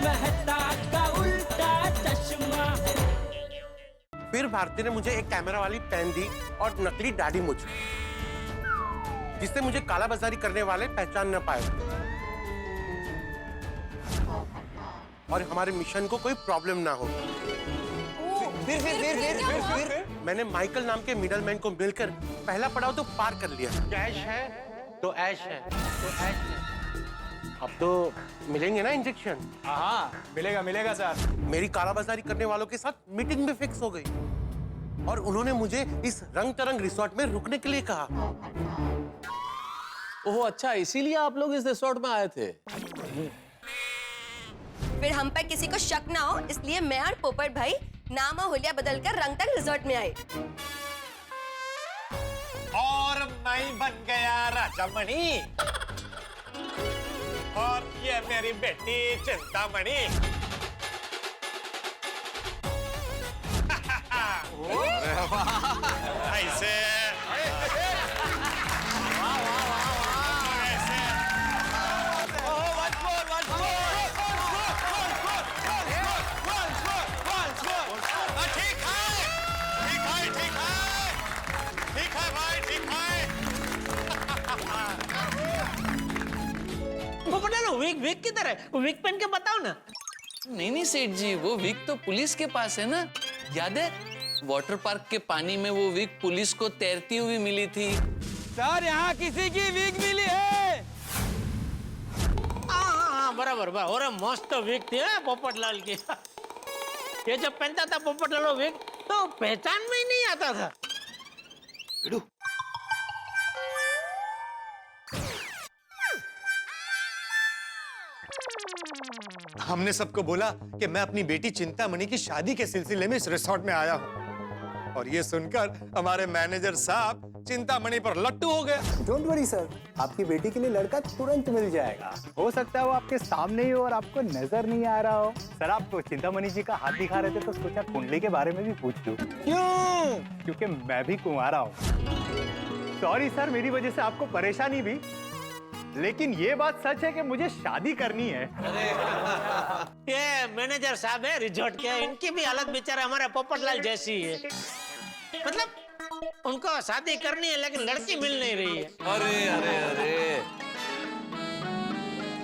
मेहता का उल्टा चश्मा। फिर भारती ने मुझे एक कैमरा वाली पेन दी और नकली दाढ़ी मूंछ, जिससे मुझे कालाबाजारी करने वाले पहचान न पाए और हमारे मिशन को कोई प्रॉब्लम ना हो। फिर मैंने माइकल नाम के मिडलमैन को मिलकर पहला पड़ाव तो पार कर लिया। कैश है तो ऐश है, अब तो मिलेंगे ना इंजेक्शन? हाँ मिलेगा मिलेगा सर। मेरी कालाबाजारी करने वालों के साथ मीटिंग भी फिक्स हो गई और उन्होंने मुझे इस रंग तरंग रिसोर्ट में रुकने के लिए कहा। ओह अच्छा, इसीलिए आप लोग इस रिसोर्ट में आए थे। फिर हम पर किसी को शक ना हो, इसलिए मैं और पोपट भाई नाम और हुलिया बदलकर रंग तक रिसोर्ट में आए। और मैं बन गया राजामणि और ये मेरी बेटी चिंतामणि। ऐसे विक विक किधर है? विक पहन के बताओ ना। नहीं सेठ जी, वो विक तो पुलिस के पास है ना। याद है वाटर पार्क के पानी में वो विक पुलिस को तैरती हुई मिली थी। सर यहाँ किसी की विक मिली है। हाँ बराबर और मस्त विक थी पोपटलाल की। ये जब पहनता था पोपटलाल विक तो पहचान में ही नहीं आता था। हमने सबको बोला कि मैं अपनी बेटी चिंतामणि की शादी के सिलसिले में इस रिसोर्ट में आया हूँ और ये सुनकर हमारे मैनेजर साहब चिंतामणि पर लट्टू हो गए। डोंट वरी सर, आपकी बेटी के लिए लड़का तुरंत मिल जाएगा। हो सकता है वो आपके सामने ही हो और आपको नजर नहीं आ रहा हो। सर आप तो चिंतामणि जी का हाथ दिखा रहे थे तो सोचा कुंडली के बारे में भी पूछ लूं। क्यों? क्योंकि मैं भी कुंवारा हूँ। सॉरी सर, मेरी वजह से आपको परेशानी भी, लेकिन ये बात सच है कि मुझे शादी करनी है। ये मैनेजर साहब है रिजॉर्ट के, इनकी भी हालत बेचारा हमारे पोपटलाल जैसी है। मतलब उनको शादी करनी है लेकिन लड़की मिल नहीं रही है। अरे अरे अरे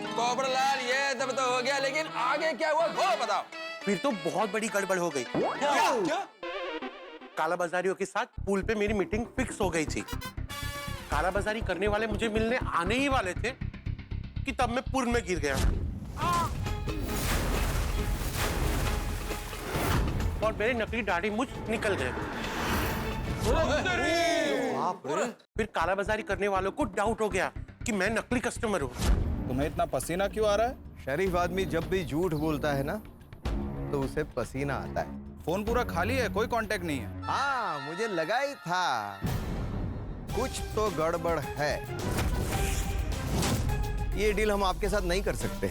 पोपटलाल, ये तब तो हो गया, लेकिन आगे क्या हुआ वो बताओ। फिर तो बहुत बड़ी गड़बड़ हो गई। क्या? कालाबाजारियों के साथ पूल पे मेरी मीटिंग फिक्स हो गई थी। कालाबाजारी करने वाले मुझे मिलने आने ही वाले थे कि तब मैं पूल में गिर गया और मेरे नकली दाढ़ी मूंछ निकल गए। फिर कालाबाजारी करने वालों को डाउट हो गया कि मैं नकली कस्टमर हूँ। तुम्हें इतना पसीना क्यों आ रहा है? शरीफ आदमी जब भी झूठ बोलता है ना तो उसे पसीना आता है। फोन पूरा खाली है, कोई कांटेक्ट नहीं है। हाँ मुझे लगा ही था कुछ तो गड़बड़ है। ये डील हम आपके साथ नहीं कर सकते।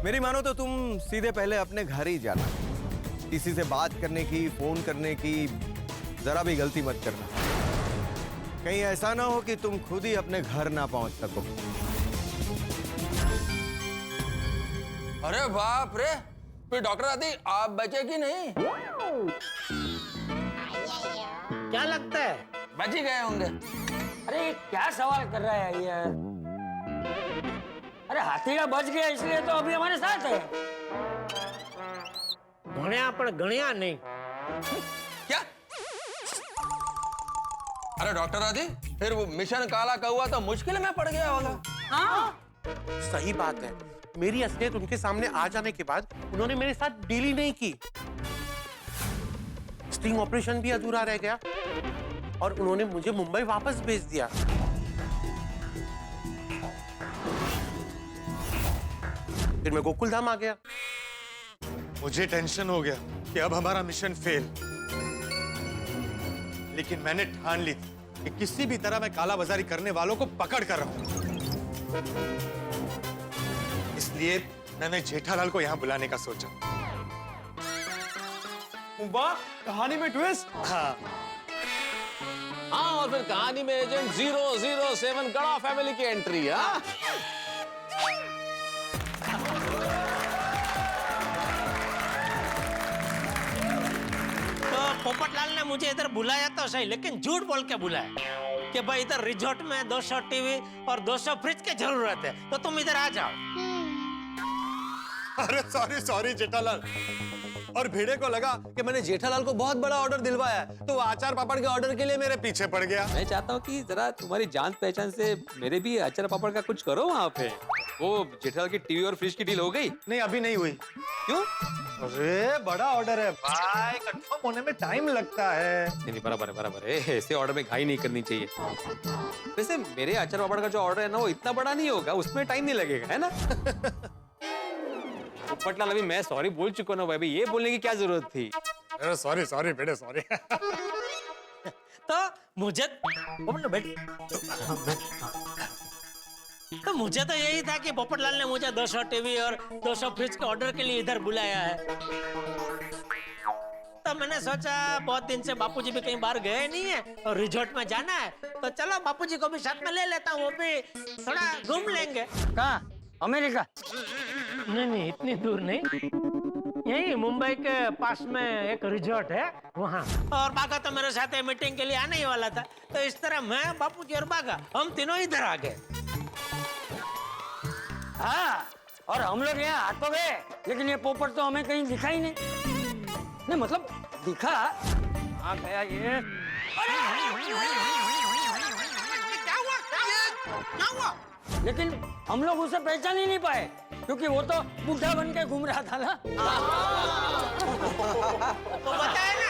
मेरी मानो तो तुम सीधे पहले अपने घर ही जाना। किसी से बात करने की, फोन करने की जरा भी गलती मत करना। कहीं ऐसा ना हो कि तुम खुद ही अपने घर ना पहुंच सको। अरे बाप रे, फिर डॉक्टर आदि आप बचे कि नहीं? क्या लगता है? बच ही गए होंगे। अरे क्या सवाल कर रहा है ये? अरे हाथीड़ा बच गया इसलिए तो अभी हमारे साथ है। गणिया पर गणिया नहीं। क्या? अरे डॉक्टर आदि, फिर वो मिशन काला कौवा तो मुश्किल में पड़ गया होगा। हाँ सही बात है, मेरी असलियत उनके सामने आ जाने के बाद उन्होंने मेरे साथ डील ही नहीं की। स्टिंग ऑपरेशन भी अधूरा रह गया और उन्होंने मुझे मुंबई वापस भेज दिया। फिर मैं गोकुलधाम आ गया। मुझे टेंशन हो गया कि अब हमारा मिशन फेल, लेकिन मैंने ठान ली थी कि किसी भी तरह मैं कालाबाजारी करने वालों को पकड़ कर रहूं। इसलिए मैंने जेठालाल को यहां बुलाने का सोचा। वाह, कहानी में ट्विस्ट। हाँ, हाँ और फिर कहानी में एजेंट 007 गड़ा फैमिली की एंट्री। हाँ ने मुझे इधर बुलाया तो सही, लेकिन झूठ बोल के बुलाया कि भाई इधर रिजॉर्ट में 200 टीवी और 200 फ्रिज की जरूरत है, तो तुम इधर आ जाओ। अरे सॉरी सॉरी जेठालाल। और भिड़े को लगा कि मैंने जेठालाल को बहुत बड़ा ऑर्डर दिलवाया है, तो वो अचार पापड़ के ऑर्डर के लिए मेरे पीछे पड़ गया। मैं चाहता हूँ कि जरा तुम्हारी जान पहचान से मेरे भी अचार पापड़ का कुछ करो वहाँ पे। वो जेठालाल की टीवी और फ्रिज की डील हो गई? नहीं, अभी नहीं हुई। क्यों? अरे बड़ा ऑर्डर है भाई, कंफर्म होने में टाइम लगता है। नहीं बराबर है, बराबर है। ऐसे ऑर्डर में घाई नहीं करनी चाहिए। वैसे मेरे अचार पापड़ का जो ऑर्डर है ना, वो इतना बड़ा नहीं होगा, उसमें टाइम नहीं लगेगा, है ना? पोपटलाल, अभी मैं सॉरी बोल चुका ना भाई, ये बोलने की क्या जरूरत थी? अरे सॉरी सॉरी बेटे, सॉरी। तो मुझे तो मुझे तो यही था कि पोपटलाल ने मुझे 200 टीवी और 200 फ्रिज के ऑर्डर के लिए इधर बुलाया है। तो मैंने सोचा बहुत दिन से बापूजी भी कहीं बाहर गए नहीं है और रिजॉर्ट में जाना है, तो चलो बापूजी को भी साथ में ले लेता हूँ, वो भी थोड़ा घूम लेंगे। कहाँ? अमेरिका? नहीं, इतनी दूर नहीं, यही मुंबई के पास में एक रिजॉर्ट है वहाँ। और बागा तो मेरे साथ मीटिंग के लिए आने ही वाला था, तो इस तरह मैं, बापूजी और बागा, हम तीनों इधर आ गए। हाँ, और हम लोग यहाँ आ तो गए, लेकिन ये पोपट तो हमें कहीं दिखा ही नहीं। नहीं मतलब दिखा, आ गया ये। क्या हुआ? लेकिन हम लोग उसे पहचान ही नहीं पाए, क्योंकि वो तो बूढ़ा बन के घूम रहा था ना। तो बताए ना।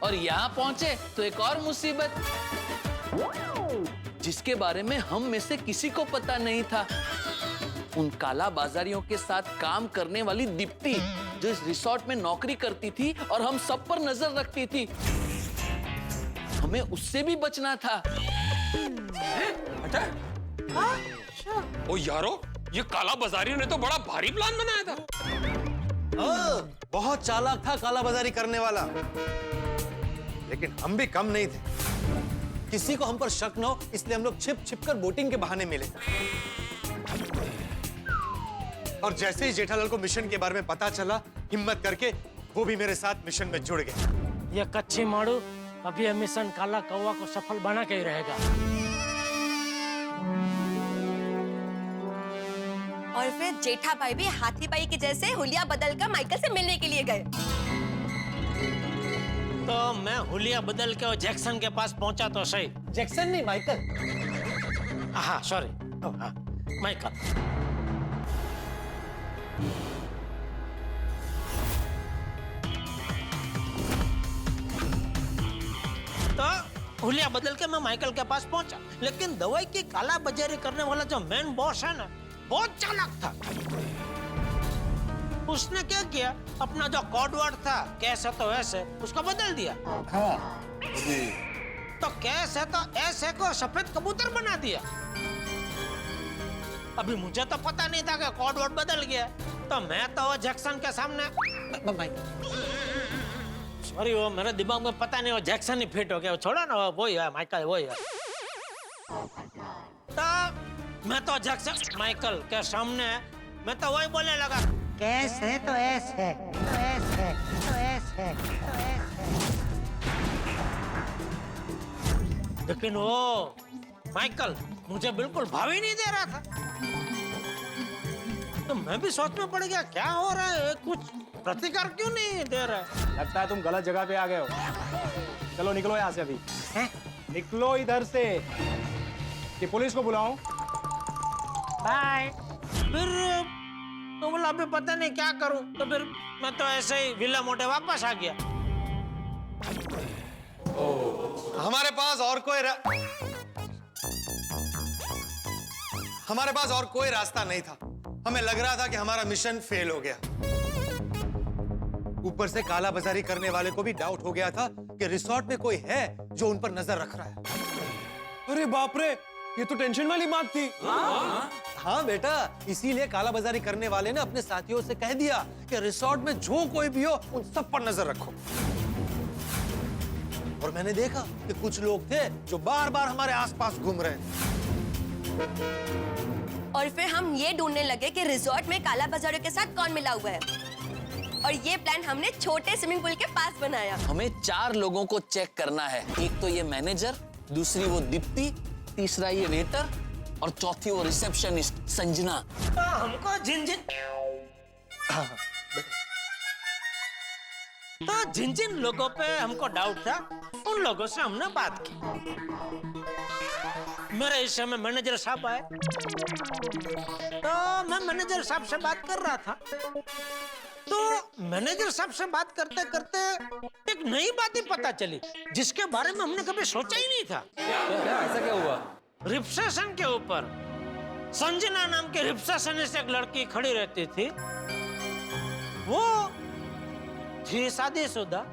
और यहाँ पहुंचे तो एक और मुसीबत, जिसके बारे में हम में से किसी को पता नहीं था। उन काला बाजारियों के साथ काम करने वाली दीप्ति, जो इस रिसोर्ट में नौकरी करती थी और हम सब पर नजर रखती थी, हमें उससे भी बचना था। ओ यारो, ये काला बाजारियों ने तो बड़ा भारी प्लान बनाया था। बहुत चालाक था काला बाजारी करने वाला, लेकिन हम भी कम नहीं थे। किसी को हम पर शक न हो, इसलिए हम लोग छिप छिप कर बोटिंग के बहाने मिले। और जैसे ही जेठालाल को मिशन के बारे में पता चला, हिम्मत करके वो भी मेरे साथ मिशन में जुड़ गए। ये कच्ची मारू अभी ये मिशन काला कौवा को सफल बना के ही रहेगा। और फिर जेठा भाई भी हाथी भाई के जैसे हुलिया बदल कर माइकल से मिलने के लिए गए। तो मैं हुलिया बदल के और जैक्सन के पास पहुंचा तो सही। जैक्सन नहीं, माइकल। हाँ सॉरी, माइकल। तो हुलिया बदल के मैं माइकल के पास पहुंचा, लेकिन दवाई की काला बाजारी करने वाला जो मेन बॉस है ना, बहुत चालाक था। उसने क्या किया, अपना जो कोड वर्ड था कैसे तो ऐसे, उसको बदल दिया। तो कैसे तो ऐसे को सफेद कबूतर बना दिया। अभी मुझे तो पता नहीं था कि कोड वर्ड बदल गया, तो मैं तो वो जैक्सन के सामने, सॉरी, वो मेरे दिमाग में पता नहीं, वो जैक्सन ही फिट हो गया। छोड़ो ना, वो ही है माइकल, वो ही है। तो मैं तो जैक्सन माइकल के सामने मैं तो वही बोलने लगा, कैसे तो ऐसे, तो ऐसे, तो ऐसे, तो ऐसे। लेकिन वो माइकल मुझे बिल्कुल भाव ही नहीं दे रहा था। तो मैं भी सोच में पड़ गया, क्या हो रहा है, कुछ प्रतिकार क्यों नहीं दे रहा है? लगता है तुम गलत जगह पे आ गए हो। चलो निकलो यहाँ से अभी। निकलो इधर से, कि पुलिस को बुलाऊं? बाय। फिर तो बोला अभी पता नहीं क्या करूं, तो फिर मैं तो ऐसे ही विला मोटे वापस आ गया। हमारे पास और कोई रास्ता नहीं था। हमें लग रहा था कि हमारा मिशन फेल हो गया। ऊपर से काला बाजारी करने वाले को भी डाउट हो गया था कि रिसोर्ट में कोई है जो उन पर नजर रख रहा है। अरे बाप रे, ये तो टेंशन वाली बात थी। हाँ बेटा, इसीलिए कालाबाजारी करने वाले ने अपने साथियों से कह दिया कि रिसोर्ट में जो कोई भी हो उन सब पर नजर रखो। और मैंने देखा कि कुछ लोग थे जो बार बार हमारे आसपास घूम रहे थे। और फिर हम ये ढूंढने लगे कि रिजॉर्ट में काला बाजारियों के साथ कौन मिला हुआ है, और ये प्लान हमने छोटे स्विमिंग पूल के पास बनाया। हमें 4 लोगों को चेक करना है। एक तो ये मैनेजर, दूसरी वो दीप्ति, तीसरा ये वेटर और चौथी वो रिसेप्शनिस्ट संजना। तो हमको जिन जिन लोगों पे हमको डाउट था उन लोगों से हमने बात की। मेरे इस समय मैनेजर साहब आए, तो मैं मैनेजर साहब से बात कर रहा था। तो मैनेजर साहब से बात करते करते एक नई बात ही पता चली जिसके बारे में हमने कभी सोचा ही नहीं था। क्या ऐसा क्या हुआ? रिसेप्शन के ऊपर संजना नाम के रिसेप्शनिस्ट एक लड़की खड़ी रहती थी। वो थी शादीशुदा,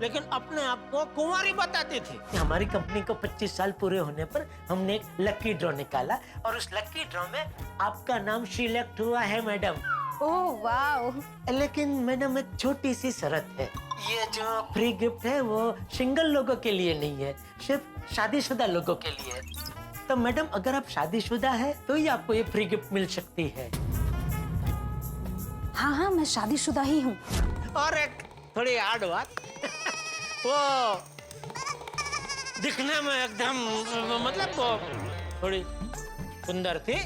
लेकिन अपने आप को कुंवारी बताती थी। हमारी कंपनी को 25 साल पूरे होने पर हमने एक लकी ड्रॉ निकाला और उस लकी ड्रॉ में आपका नाम सिलेक्ट हुआ है मैडम। Oh wow. लेकिन मैडम एक छोटी सी शर्त है, ये जो फ्री गिफ्ट है वो सिंगल लोगों के लिए नहीं है, सिर्फ शादीशुदा लोगों के लिए है। तो मैडम अगर आप शादीशुदा है तो ही आपको ये फ्री गिफ्ट मिल सकती है। हाँ हाँ, मैं शादीशुदा ही हूँ। और एक थोड़ी आड़ बात, वो दिखने में एकदम मतलब वो थोड़ी सुंदर थी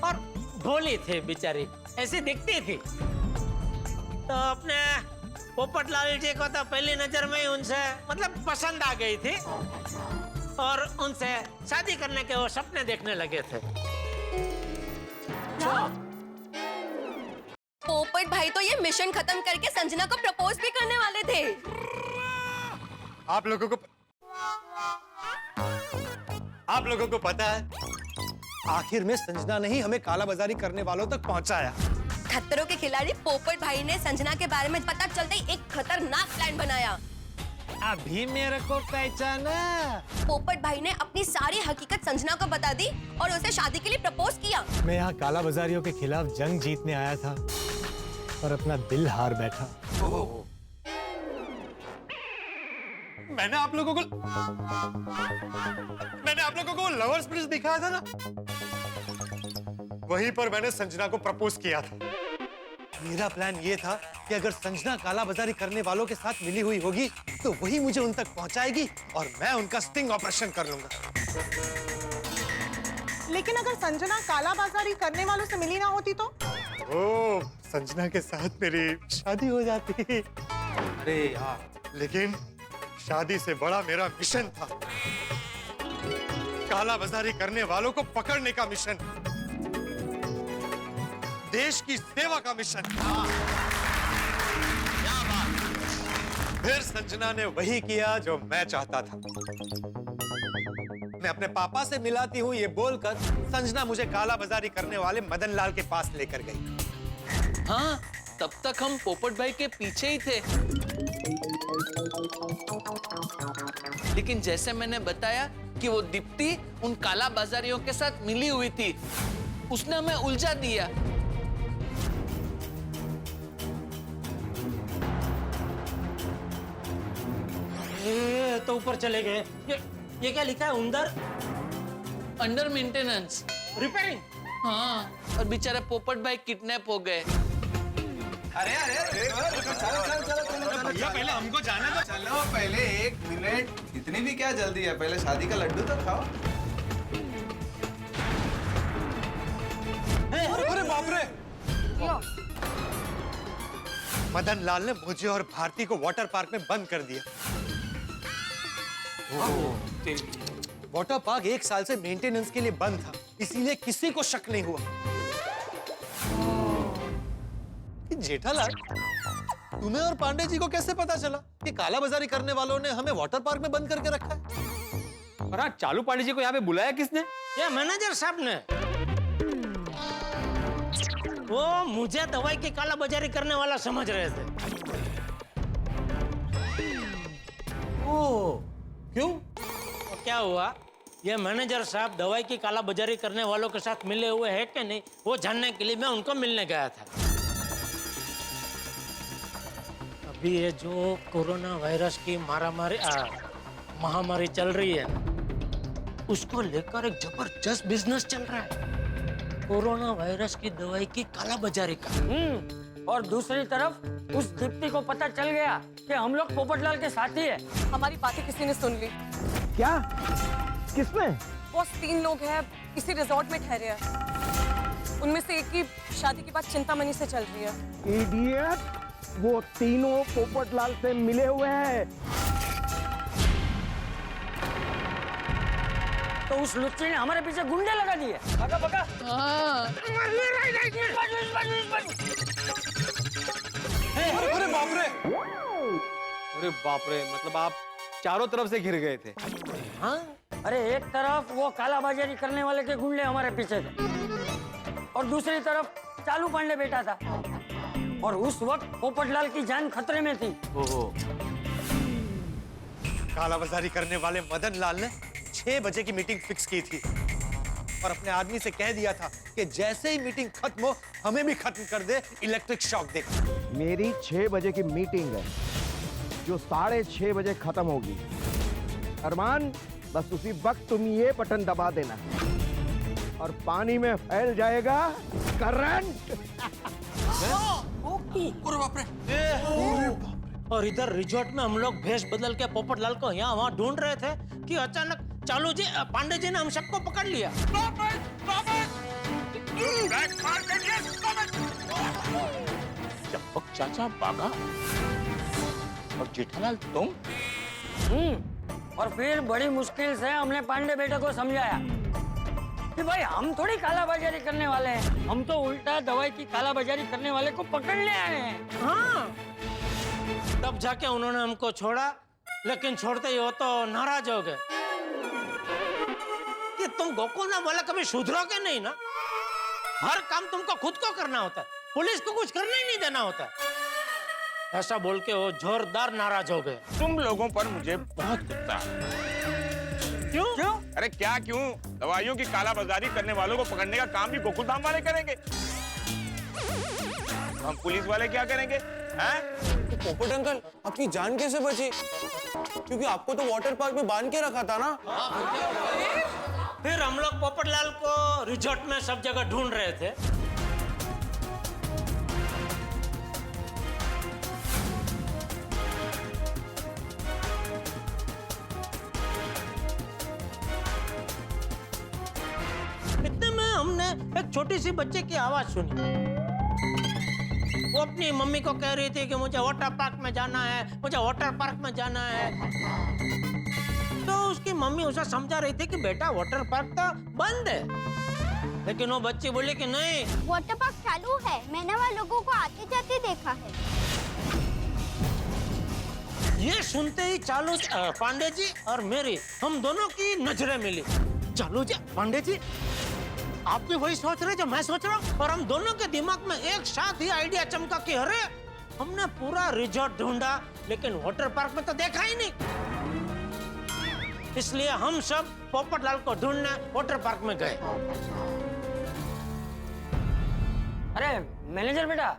और भोली थी बेचारी, ऐसी दिखती थी। तो अपने पोपटलाल जी को तो पहली नजर में ही उनसे मतलब पसंद आ गई थी और उनसे शादी करने के वो सपने देखने लगे थे। पोपट भाई तो ये मिशन खत्म करके संजना को प्रपोज भी करने वाले थे। आप लोगों को पता है, आखिर में संजना ने ही हमें कालाबाजारी करने वालों तक पहुंचाया। खतरों के खिलाड़ी पोपट भाई ने संजना के बारे में पता चलते ही एक खतरनाक प्लान बनाया। अभी मेरे को पहचाना। पोपट भाई ने अपनी सारी हकीकत संजना को बता दी और उसे शादी के लिए प्रपोज किया। मैं यहाँ कालाबाजारियों के खिलाफ जंग जीतने आया था और अपना दिल हार बैठा। मैंने आप लोगों को लवर्स ब्रिज दिखाया था ना, वहीं पर मैंने संजना को प्रपोज किया था। मेरा प्लान ये था कि अगर संजना कालाबाजारी करने वालों के साथ मिली हुई होगी तो वही मुझे उन तक पहुंचाएगी और मैं उनका स्टिंग ऑपरेशन कर लूंगा। लेकिन अगर संजना कालाबाजारी करने वालों से मिली ना होती तो? ओ, संजना के साथ मेरी शादी हो जाती। अरे यार, लेकिन शादी से बड़ा मेरा मिशन था, कालाबाजारी करने वालों को पकड़ने का मिशन, देश की सेवा का मिशन। फिर संजना ने वही किया जो मैं चाहता था। मैं अपने पापा से मिलाती हूँ ये बोलकर संजना मुझे कालाबाजारी करने वाले मदन लाल के पास लेकर गई। हाँ, तब तक हम पोपट भाई के पीछे ही थे। लेकिन जैसे मैंने बताया कि वो दीप्ति उन कालाबाजारियों के साथ मिली हुई थी, उसने हमें उलझा दिया। ये तो ऊपर चले गए। ये क्या लिखा है अंदर? Under maintenance, repairing. हाँ, और बेचारे पोपट भाई किडनैप हो गए। अरे भैया पहले हमको जाना था। चलो पहले 1 मिनट, इतनी भी क्या जल्दी है, पहले शादी का लड्डू तो खाओ। अरे बाप रे! मदन लाल ने मुझे और भारती को वाटर पार्क में बंद कर दिया। वाटर पार्क 1 साल से मेंटेनेंस के लिए बंद था, इसीलिए किसी को शक नहीं हुआ। जेठालाल, तुम्हें और पांडे जी को कैसे पता चला कि कालाबाजारी करने वालों ने हमें वाटर पार्क में बंद करके रखा है? और चालू पांडे जी को यहाँ पे बुलाया किसने? ये मैनेजर साहब ने। वो मुझे दवाई की कालाबाजारी करने वाला समझ रहे थे। ओह, क्यों? तो क्या हुआ ये मैनेजर साहब दवाई की काला बाजारी करने वालों के साथ मिले हुए हैं कि नहीं, वो जानने के लिए मैं उनको मिलने गया था। अभी ये जो कोरोना वायरस की महामारी चल रही है, उसको लेकर एक जबरदस्त बिजनेस चल रहा है, कोरोना वायरस की दवाई की काला बाजारी का। और दूसरी तरफ उस दीप्ति को पता चल गया कि हम लोग पोपटलाल के साथी है। हमारी बातें किसी ने सुन ली। क्या? किसने? बॉस 3 लोग हैं, किसी रिजॉर्ट में ठहरे हैं। उनमें से एक की शादी की बात चिंतामणि से चल रही है। इडियट! वो तीनों पोपटलाल से मिले हुए हैं। तो उस लुच्चे ने हमारे पीछे गुंडे लगा दिए। भगा भगा। अरे बाप रे! अरे बाप रे! मतलब आप चारों तरफ से घिर गए थे। हाँ? अरे एक तरफ वो काला बाजारी करने वाले के गुंडे हमारे पीछे थे और दूसरी तरफ चालू पांडे बैठा था और उस वक्त पोपटलाल की जान खतरे में थी। कालाबाजारी करने वाले मदन लाल ने 6 बजे की मीटिंग फिक्स की थी और अपने आदमी से कह दिया था कि जैसे ही मीटिंग खत्म हो हमें भी खत्म कर दे, इलेक्ट्रिक शॉक दे। मेरी 6 बजे की मीटिंग है जो 6:30 बजे खत्म होगी। अरमान, बस उसी वक्त तुम ये बटन दबा देना और पानी में फैल जाएगा करंट। और इधर रिजॉर्ट में हम लोग भेष बदल के पोपटलाल को यहाँ वहाँ ढूंढ रहे थे कि अचानक चालू जी पांडे जी ने हम सबको पकड़ लिया। चंपक चाचा भागा और जेठालाल तुम? और फिर बड़ी मुश्किल से हमने पांडे बेटे को समझाया कि भाई हम थोड़ी कालाबाजारी करने वाले हैं, हम तो उल्टा दवाई की कालाबाजारी करने वाले को पकड़ने आए हैं। हाँ, तब जाके उन्होंने हमको छोड़ा, लेकिन छोड़ते ही वो तो नाराज हो गए कि तुम गोकुलधाम वाला कभी सुधरोगे नहीं ना, हर काम तुमको खुद को करना होता है, पुलिस को कुछ करने ही नहीं देना होता है। ऐसा बोल के वो जोरदार नाराज हो गए। तुम लोगों पर मुझे बहुत गुस्सा है। क्यों? अरे क्या क्यों? दवाइयों की कालाबाजारी करने वालों को पकड़ने का काम भी गोकुलधाम वाले करेंगे, हम पुलिस वाले क्या करेंगे? हैं? तो पोपट अंकल, आपकी जान कैसे बची? क्योंकि आपको तो वाटर पार्क में बांध के रखा था ना। फिर हम लोग पोपटलाल को रिजॉर्ट में सब जगह ढूंढ रहे थे। इतने में हमने एक छोटी सी बच्चे की आवाज सुनी। वो अपनी मम्मी को कह रही थी कि मुझे वाटर पार्क में जाना है, मुझे वाटर पार्क में जाना है। तो उसकी मम्मी उसे समझा रही थी कि बेटा वाटर पार्क तो बंद है, लेकिन वो बच्ची बोली कि नहीं, वाटर पार्क चालू है, मैंने वहाँ लोगों को आते जाते देखा है। ये सुनते ही चालू पांडे जी और मेरी हम दोनों की नजरें मिली। चालू जी, पांडे जी, आप भी वही सोच रहे जो मैं सोच रहा हूँ, और हम दोनों के दिमाग में एक साथ ही आइडिया चमका कि अरे हमने पूरा रिजॉर्ट ढूंढा लेकिन वाटर पार्क में तो देखा ही नहीं। इसलिए हम सब पोपटलाल को ढूंढने वाटर पार्क में गए। अरे मैनेजर बेटा,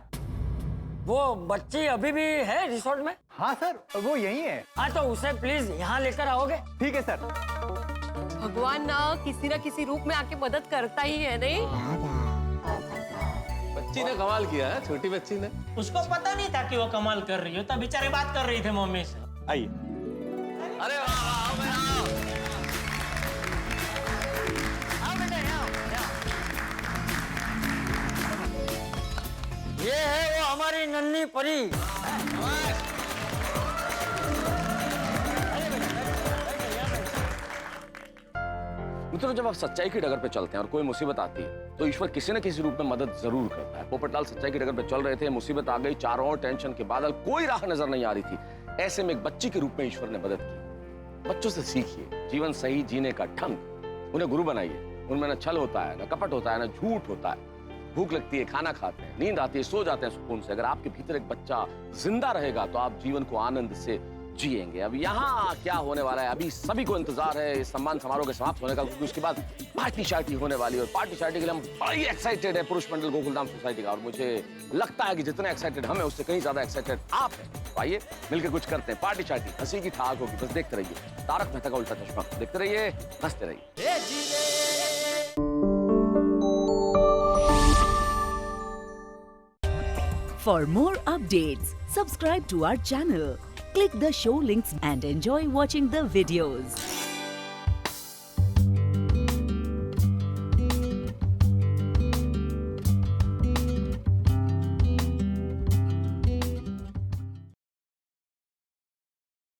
वो बच्ची अभी भी है रिसोर्ट में? हाँ सर, वो यही है। हाँ तो उसे प्लीज यहाँ लेकर आओगे? ठीक है सर। भगवान ना किसी रूप में आके मदद करता ही है, नहीं? बच्ची ने कमाल किया है, छोटी बच्ची ने। उसको पता नहीं था कि वो कमाल कर रही हो, तब बेचारे बात कर रही थी मम्मी से। आइए। अरे आओ बेटा, आओ। ये है वो हमारी नन्ही परी। मित्रों, जब आप सच्चाई की डगर पे चलते हैं और कोई मुसीबत आती है तो ईश्वर किसी न किसी रूप में मदद जरूर करता है। पोपटलाल सच्चाई की डगर पे चल रहे थे, मुसीबत आ गई, चारों ओर टेंशन के बादल, कोई राह नजर नहीं आ रही थी। ऐसे में एक बच्ची के रूप में ईश्वर ने मदद की। बच्चों से सीखिए जीवन सही जीने का ढंग, उन्हें गुरु बनाइए। उनमें न छल होता है, न कपट होता है, न झूठ होता है। भूख लगती है, खाना खाते हैं, नींद आती है, सो जाते हैं सुकून से। अगर आपके भीतर एक बच्चा जिंदा रहेगा तो आप जीवन को आनंद से जिएंगे। अब यहाँ क्या होने वाला है, अभी सभी को इंतजार है इस सम्मान समारोह के समाप्त होने का, क्योंकि उसके बाद पार्टी शार्टी होने वाली है और पार्टी शार्टी के लिए हम बड़ी एक्साइटेड है पुरुष मंडल गोकुलधाम सोसाइटी का। और मुझे लगता है कि जितने एक्साइटेड हम हैं उससे कहीं ज्यादा एक्साइटेड आप हैं। तो आइए मिलकर कुछ करते हैं, पार्टी शार्टी हंसी की ठाक होगी। बस देखते रहिए तारक मेहता का उल्टा चश्मा, देखते रहिए, हंसते रहिए। For more updates, subscribe to our channel, click the show links and enjoy watching the videos.